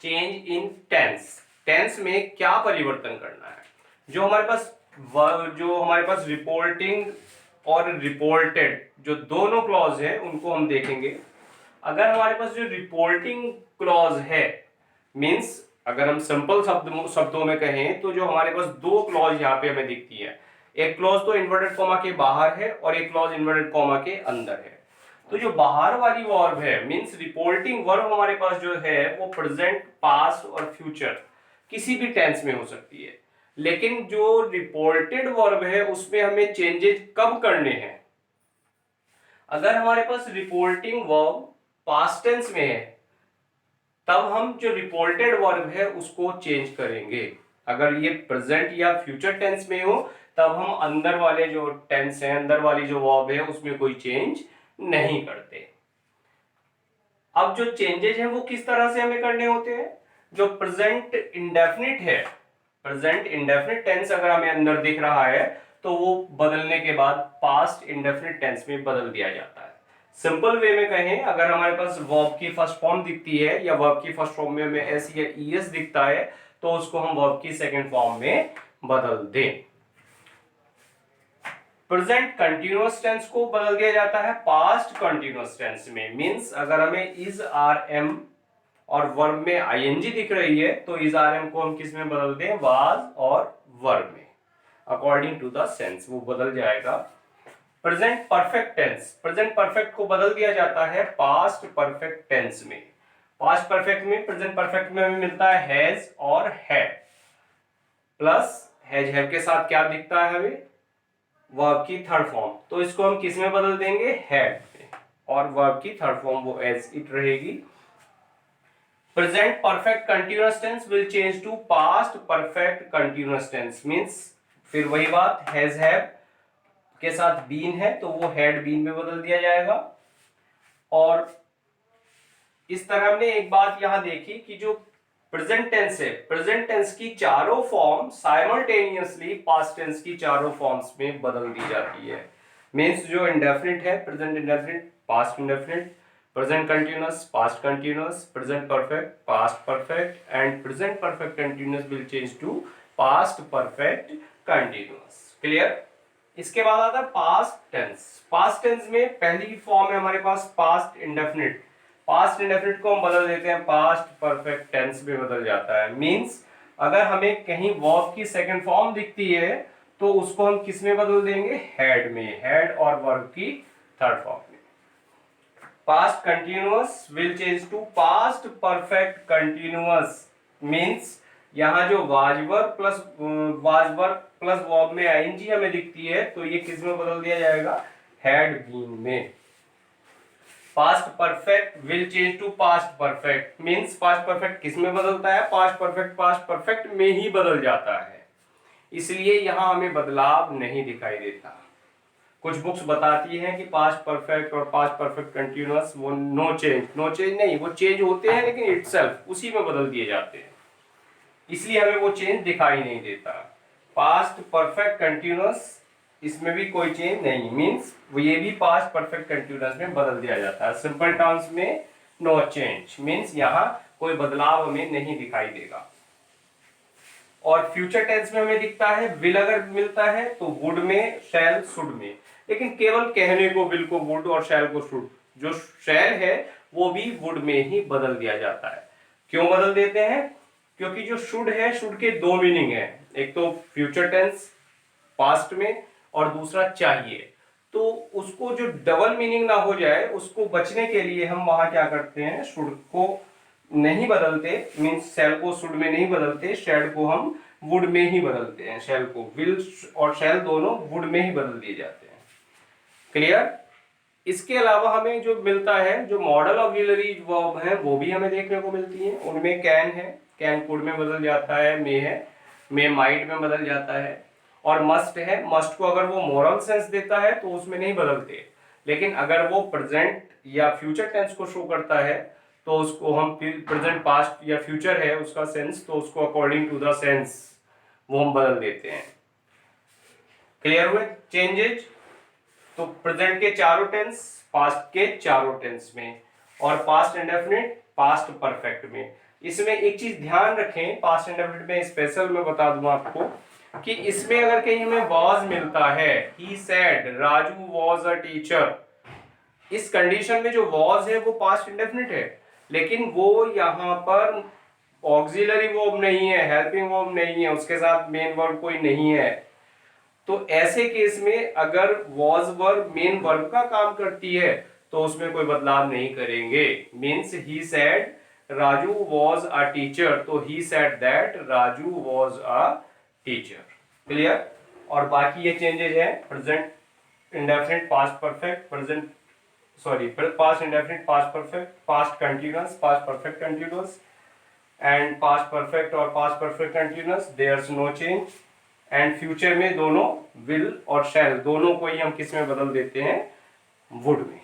Change in tense. Tense में क्या परिवर्तन करना है? जो हमारे पास रिपोर्टिंग और रिपोर्टेड जो दोनों क्लॉज है उनको हम देखेंगे। अगर हमारे पास जो रिपोर्टिंग क्लॉज है, मींस अगर हम सिंपल शब्दों में कहें तो जो हमारे पास दो क्लॉज यहाँ पे हमें दिखती है, एक क्लॉज तो इन्वर्टेड कॉमा के बाहर है और एक क्लॉज इन्वर्टेड कॉमा के अंदर है। तो जो बाहर वाली वर्ब है, मींस रिपोर्टिंग वर्ब हमारे पास जो है वो प्रेजेंट, पास्ट और फ्यूचर किसी भी टेंस में हो सकती है। लेकिन जो रिपोर्टेड वर्ब है उसमें हमें चेंजेस कब करने हैं? अगर हमारे पास रिपोर्टिंग वर्ब पास्ट टेंस में है तब हम जो रिपोर्टेड वर्ब है उसको चेंज करेंगे। अगर ये प्रेजेंट या फ्यूचर टेंस में हो तब हम अंदर वाले जो टेंस है, अंदर वाली जो वर्ब है उसमें कोई चेंज नहीं करते। अब जो चेंजेस हैं वो किस तरह से हमें करने होते हैं? जो प्रेजेंट इंडेफिनिट है, प्रेजेंट इंडेफिनिट टेंस अगर हमें अंदर दिख रहा है तो वो बदलने के बाद पास्ट इंडेफिनिट टेंस में बदल दिया जाता है। सिंपल वे में कहें, अगर हमारे पास वर्ब की फर्स्ट फॉर्म दिखती है या वर्ब की फर्स्ट फॉर्म में हमें एस या ईएस दिखता है तो उसको हम वर्ब की सेकंड फॉर्म में बदल दें। प्रेजेंट कंटिन्यूअस टेंस को बदल दिया जाता है पास्ट कंटिन्यूअस टेंस में। मींस अगर हमें इज आर एम और वर्ब में आईएनजी दिख रही है तो इज आर एम को हम किस में बदल दें? वाज और वर्ब में, अकॉर्डिंग टू द सेंस वो बदल जाएगा। Present perfect tense, present perfect को बदल दिया जाता है पास्ट परफेक्ट टेंस में। पास्ट परफेक्ट में, प्रेजेंट परफेक्ट में हमें मिलता है हैज और हैड, प्लस हैव के साथ क्या दिखता है हमें? वर्ब की थर्ड फॉर्म। तो इसको हम किस में बदल देंगे? हैड में, और वर्ब की थर्ड फॉर्म वो एज इट रहेगी। Present perfect continuous tense will change to past perfect continuous tense. Means फिर वही बात, हैज हैव के साथ बीन है तो वो हैड बीन में बदल दिया जाएगा। और इस तरह हमने एक बात यहां देखी कि जो प्रेजेंट टेंस है, प्रेजेंट टेंस की चारों फॉर्म साइमल्टेनियसली पास्ट टेंस की चारों फॉर्म्स में बदल दी जाती है। मींस जो इंडेफिनिट है, present indefinite, past indefinite, present continuous, past continuous, present perfect, past perfect and present perfect continuous will change to past perfect continuous. Clear? इसके बाद आता है पास्ट टेंस। पास्ट टेंस में पहली फॉर्म है हमारे पास पास्ट इंडेफिनिट। पास्ट इंडेफिनिट को हम बदल देते हैं पास्ट परफेक्ट टेंस में बदल जाता है। मींस अगर हमें कहीं वर्ब की सेकंड फॉर्म दिखती है तो उसको हम किस में बदल देंगे? हैड में, हैड और वर्ब की थर्ड फॉर्म में। Past continuous will change to past perfect continuous. Means यहां जो वाजवर्ब प्लस वर्ब में आईएनजी हमें दिखती है तो ये किस में बदल दिया जाएगा? हैड बीन में। Past perfect will change to past perfect. Means past perfect किस में बदलता है? पास्ट परफेक्ट में ही बदल जाता है, इसलिए यहां हमें बदलाव नहीं दिखाई देता। कुछ बुक्स बताती हैं कि पास्ट परफेक्ट और पास्ट परफेक्ट कंटिन्यूअस वो नो चेंज नहीं, वो चेंज होते हैं लेकिन इटसेल्फ उसी में बदल दिए जाते हैं, इसलिए हमें वो चेंज दिखाई नहीं देता। पास्ट परफेक्ट कंटिन्यूअस इसमें भी कोई चेंज नहीं, मींस वो ये भी पास्ट परफेक्ट कंटिन्यूअस में बदल दिया जाता है। सिंपल टर्म्स में नो चेंज, मींस यहाँ कोई बदलाव हमें नहीं दिखाई देगा। और फ्यूचर टेंस में हमें दिखता है विल अगर मिलता है तो वुड में, शैल, शुड में, लेकिन केवल कहने को विल को वुड और शैल को शुड, जो शैल है वो भी वुड में ही बदल दिया जाता है। क्यों बदल देते हैं? क्योंकि जो शुड है, शुड के दो मीनिंग है, एक तो फ्यूचर टेंस पास्ट में और दूसरा चाहिए, तो उसको जो डबल मीनिंग ना हो जाए उसको बचने के लिए हम वहां क्या करते हैं? शुड को नहीं बदलते, मींस शैल को शुड में नहीं बदलते, शैल को हम वुड में ही बदलते हैं। शैल को, विल और शैल दोनों वुड में ही बदल दिए जाते हैं। क्लियर? इसके अलावा हमें जो मिलता है, जो मॉडल ऑक्सिलरी वर्ब है वो भी हमें देखने को मिलती है। उनमें कैन है, कैन कुड में बदल जाता है, मे है, मे माइट में बदल जाता है, और मस्ट है, मस्ट को अगर वो मोरल सेंस देता है तो उसमें नहीं बदलते, लेकिन अगर वो प्रेजेंट या फ्यूचर टेंस को शो करता है तो उसको हम प्रेजेंट, पास्ट या फ्यूचर है उसका सेंस, तो उसको अकॉर्डिंग टू द सेंस वो हम बदल देते हैं। क्लियर हुए चेंजेज? तो प्रेजेंट के चारों टेंस, पास्ट के चारों टेंस में, और पास्ट इंडेफिनिट पास्ट परफेक्ट में। इसमें एक चीज ध्यान रखें, पास्ट इंडेफिनिट में स्पेशल मैं बता दूं आपको कि इसमें अगर कहीं हमें वॉज मिलता है, ही said Raju was a teacher, इस कंडीशन में जो वॉज है वो पास्ट इंडेफिनिट है, लेकिन वो यहाँ पर ऑक्सिलरी वर्ब नहीं है, हेल्पिंग वर्ब नहीं है, उसके साथ मेन वर्ब कोई नहीं है। तो ऐसे केस में अगर वॉज वर्ब मेन वर्ब का काम करती है तो उसमें कोई बदलाव नहीं करेंगे। Means he said Raju was a teacher, तो he said that Raju was a teacher. Clear? और बाकी ये चेंजेस हैं present indefinite past perfect, present sorry past indefinite past perfect, past continuous past perfect continuous and past perfect और past perfect continuous, there's no change. And future में दोनों will और शैल दोनों को ही हम किस में बदल देते हैं, वुड में।